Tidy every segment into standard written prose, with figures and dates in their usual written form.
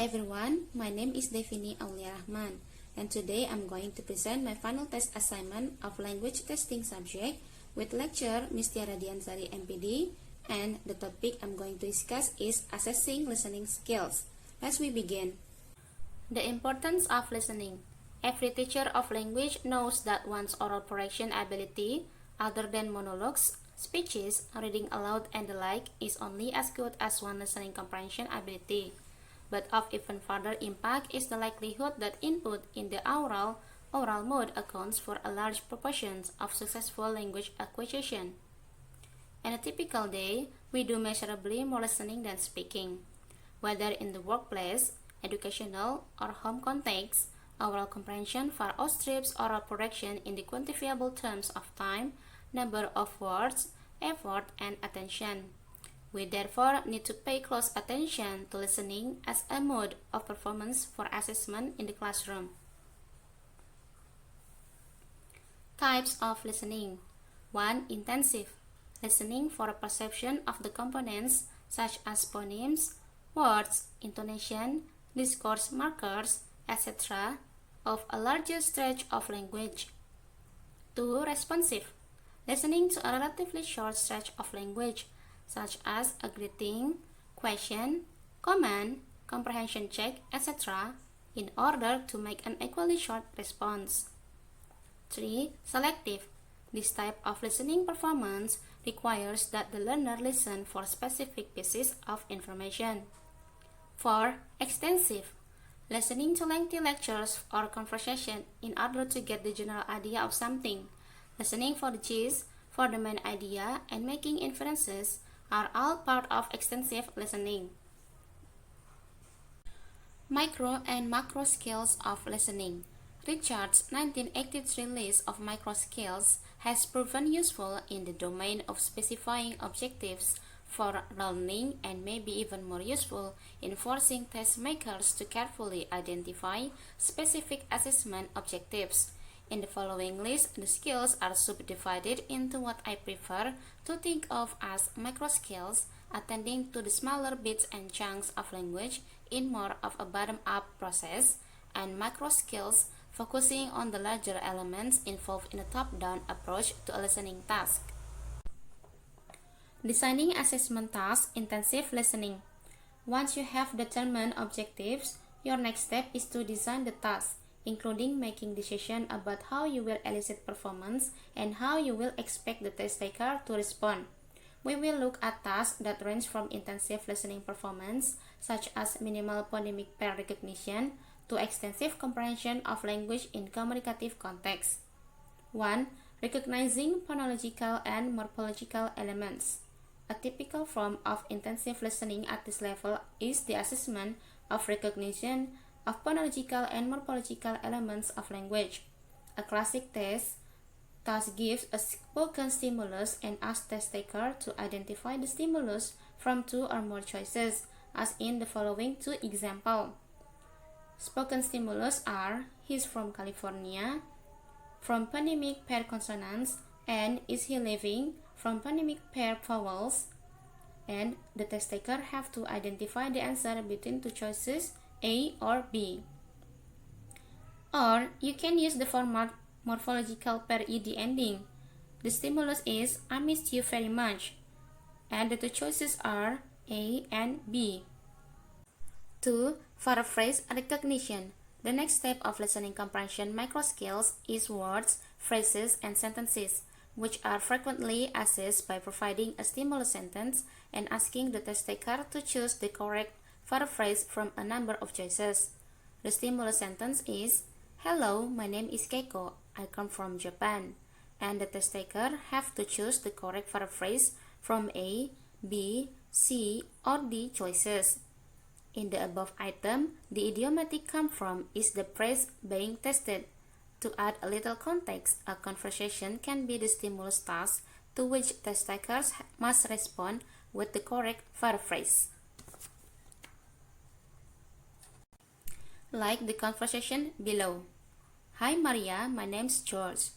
everyone, my name is Devini Aulya Rahman, and today I'm going to present my final test assignment of language testing subject with lecture Miss Tiara Dian Sari M.Pd, and the topic I'm going to discuss is assessing listening skills. Let's begin. The importance of listening. Every teacher of language knows that one's oral correction ability, other than monologues, speeches, reading aloud, and the like, is only as good as one's listening comprehension ability. But of even further impact is the likelihood that input in the oral mode accounts for a large proportion of successful language acquisition. In a typical day, we do measurably more listening than speaking. Whether in the workplace, educational, or home context, oral comprehension far outstrips oral correction in the quantifiable terms of time, number of words, effort, and attention. We therefore need to pay close attention to listening as a mode of performance for assessment in the classroom. Types of listening. 1. Intensive. Listening for a perception of the components such as phonemes, words, intonation, discourse markers, etc. of a larger stretch of language. 2. Responsive. Listening to a relatively short stretch of language, such as a greeting, question, command, comprehension check, etc., in order to make an equally short response. 3. Selective. This type of listening performance requires that the learner listen for specific pieces of information. 4. Extensive. Listening to lengthy lectures or conversation in order to get the general idea of something. Listening for the gist, for the main idea, and making inferences are all part of extensive listening. Micro and macro skills of listening. Richard's 1983 list of micro skills has proven useful in the domain of specifying objectives for learning and may be even more useful in forcing test makers to carefully identify specific assessment objectives. In the following list, the skills are subdivided into what I prefer to think of as micro skills, attending to the smaller bits and chunks of language in more of a bottom-up process, and macro skills, focusing on the larger elements involved in a top-down approach to a listening task. Designing assessment tasks, intensive listening. Once you have determined objectives, your next step is to design the task, including making decisions about how you will elicit performance and how you will expect the test taker to respond. We will look at tasks that range from intensive listening performance, such as minimal phonemic pair recognition, to extensive comprehension of language in communicative context. 1. Recognizing phonological and morphological elements. A typical form of intensive listening at this level is the assessment of recognition of phonological and morphological elements of language. A classic test thus gives a spoken stimulus and asks test taker to identify the stimulus from two or more choices, as in the following two examples. Spoken stimulus are "He's from California," from phonemic pair consonants, and "Is he living?" from phonemic pair vowels, and the test taker have to identify the answer between two choices, A or B. Or you can use the format morphological pair ed ending. The stimulus is "I missed you very much," and the two choices are A and B. 2. Paraphrase recognition. The next step of listening comprehension micro skills is words, phrases, and sentences, which are frequently assessed by providing a stimulus sentence and asking the test taker to choose the correct paraphrase from a number of choices. The stimulus sentence is, "Hello, my name is Keiko. I come from Japan." And the test taker have to choose the correct paraphrase from A, B, C, or D choices. In the above item, the idiomatic come from is the phrase being tested. To add a little context, a conversation can be the stimulus task to which test takers must respond with the correct paraphrase. Like the conversation below. "Hi Maria, my name's George."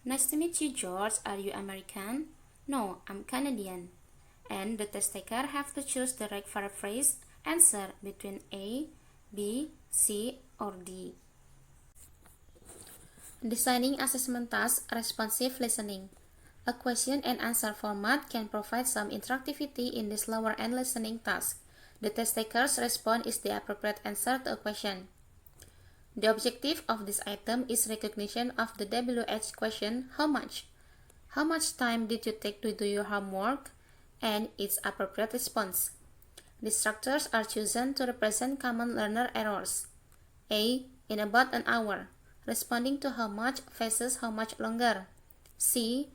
"Nice to meet you, George. Are you American?" "No, I'm Canadian." And the test taker have to choose the right paraphrase answer between A, B, C, or D. Designing assessment tasks, responsive listening. A question and answer format can provide some interactivity in this lower-end listening task. The test taker's response is the appropriate answer to a question. The objective of this item is recognition of the WH question, how much? How much time did you take to do your homework? And its appropriate response. The structures are chosen to represent common learner errors. A, in about an hour, responding to how much versus how much longer. C,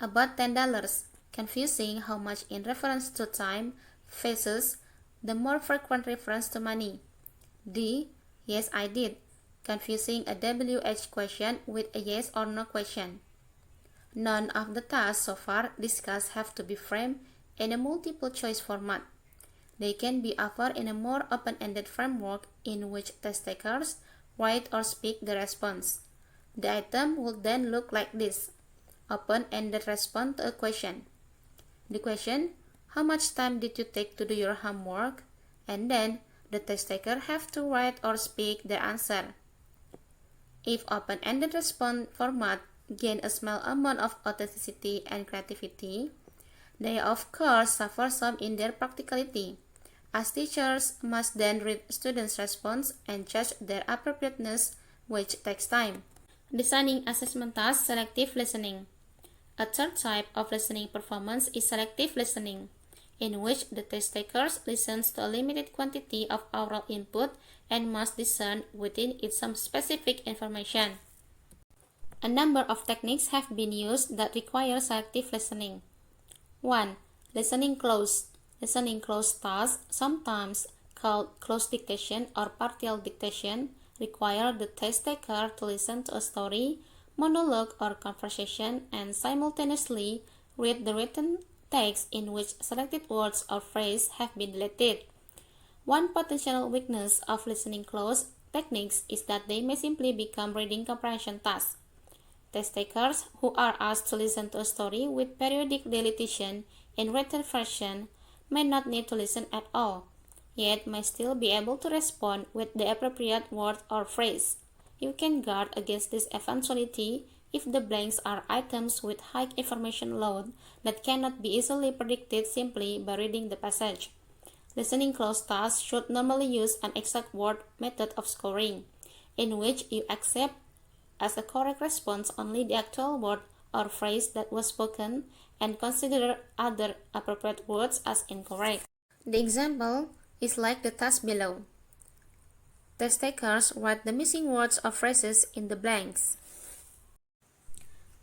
about $10, confusing how much in reference to time versus the more frequent reference to money. D, yes I did, confusing a WH question with a yes or no question. None of the tasks so far discussed have to be framed in a multiple choice format. They can be offered in a more open-ended framework in which test takers write or speak the response. The item will then look like this. Open-ended response to a question. The question, how much time did you take to do your homework? And then the test taker have to write or speak their answer. If open-ended response format gain a small amount of authenticity and creativity, they of course suffer some in their practicality, as teachers must then read students' response and judge their appropriateness, which takes time. Designing assessment tasks, selective listening. A third type of listening performance is selective listening, in which the test takers listens to a limited quantity of oral input and must discern within it some specific information. A number of techniques have been used that require selective listening. 1. Listening close. Listening close tasks, sometimes called close dictation or partial dictation, require the test taker to listen to a story, monologue, or conversation and simultaneously read the written text in which selected words or phrases have been deleted. One potential weakness of listening close techniques is that they may simply become reading comprehension tasks. Test takers who are asked to listen to a story with periodic deletion in written version may not need to listen at all, yet may still be able to respond with the appropriate word or phrase. You can guard against this eventuality if the blanks are items with high information load that cannot be easily predicted simply by reading the passage. Listening close tasks should normally use an exact word method of scoring, in which you accept as a correct response only the actual word or phrase that was spoken and consider other appropriate words as incorrect. The example is like the task below. Test takers write the missing words or phrases in the blanks.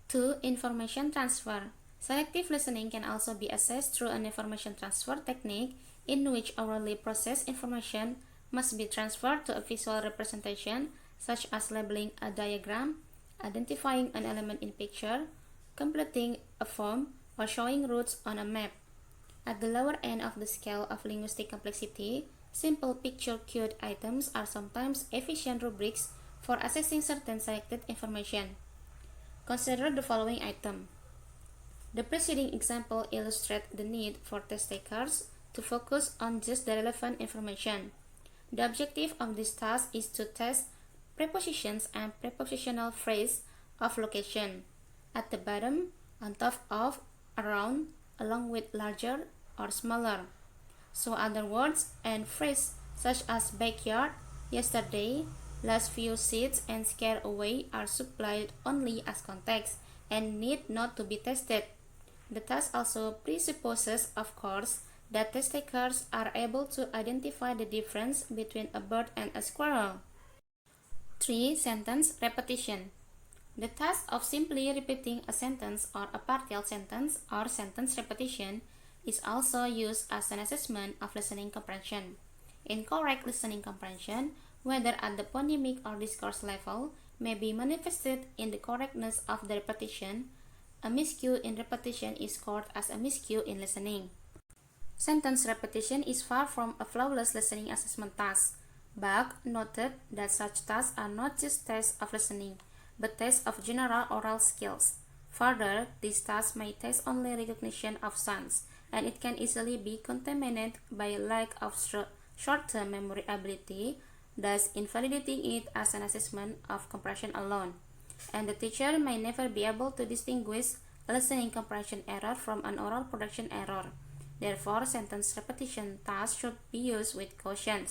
2. Information transfer. Selective listening can also be assessed through an information transfer technique in which orally processed information must be transferred to a visual representation, such as labeling a diagram, identifying an element in picture, completing a form, or showing routes on a map. At the lower end of the scale of linguistic complexity, simple picture-cued items are sometimes efficient rubrics for assessing certain selected information. Consider the following item. The preceding example illustrates the need for test takers to focus on just the relevant information. The objective of this task is to test prepositions and prepositional phrase of location at the bottom, on top of, around, along with larger or smaller. So other words and phrases such as backyard, yesterday, last few seats, and scare away are supplied only as context and need not to be tested. The task also presupposes, of course, that test takers are able to identify the difference between a bird and a squirrel. 3. Sentence repetition. The task of simply repeating a sentence or a partial sentence or sentence repetition is also used as an assessment of listening comprehension. Incorrect listening comprehension, whether at the phonemic or discourse level, may be manifested in the correctness of the repetition. A miscue in repetition is scored as a miscue in listening. Sentence repetition is far from a flawless listening assessment task. Bach noted that such tasks are not just tests of listening, but tests of general oral skills. Further, these tasks may test only recognition of sounds, and it can easily be contaminated by a lack of short-term memory ability, thus invalidating it as an assessment of comprehension alone. And the teacher may never be able to distinguish a listening comprehension error from an oral production error. Therefore, sentence repetition tasks should be used with caution.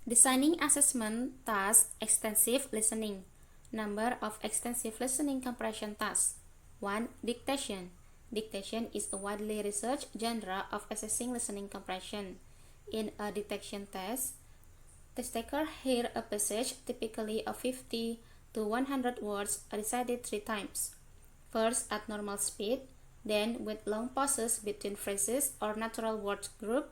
Designing assessment task extensive listening. Number of extensive listening comprehension tasks. 1. Dictation. Dictation is a widely researched genre of assessing listening comprehension. In a dictation test, test taker hear a passage, typically of 50 to 100 words, recited 3 times. First at normal speed, then with long pauses between phrases or natural word group,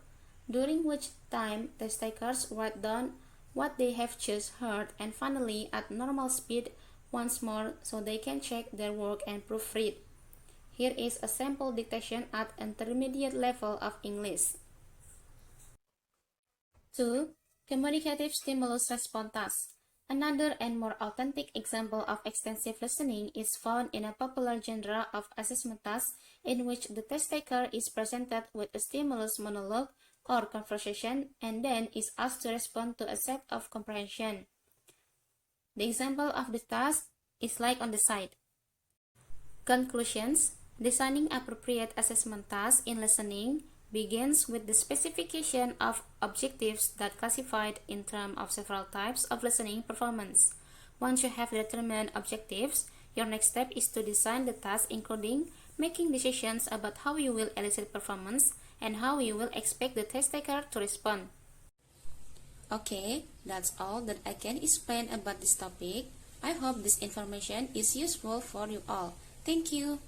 during which time test takers write down what they have just heard, and finally at normal speed once more so they can check their work and proofread. Here is a sample dictation at intermediate level of English. 2. Communicative stimulus response task. Another and more authentic example of extensive listening is found in a popular genre of assessment task in which the test taker is presented with a stimulus monologue or conversation and then is asked to respond to a set of comprehension. The example of the task is like on the side. Conclusions. Designing appropriate assessment tasks in listening begins with the specification of objectives that classified in terms of several types of listening performance. Once you have determined objectives, your next step is to design the task, including making decisions about how you will elicit performance and how you will expect the test taker to respond. Okay, that's all that I can explain about this topic. I hope this information is useful for you all. Thank you.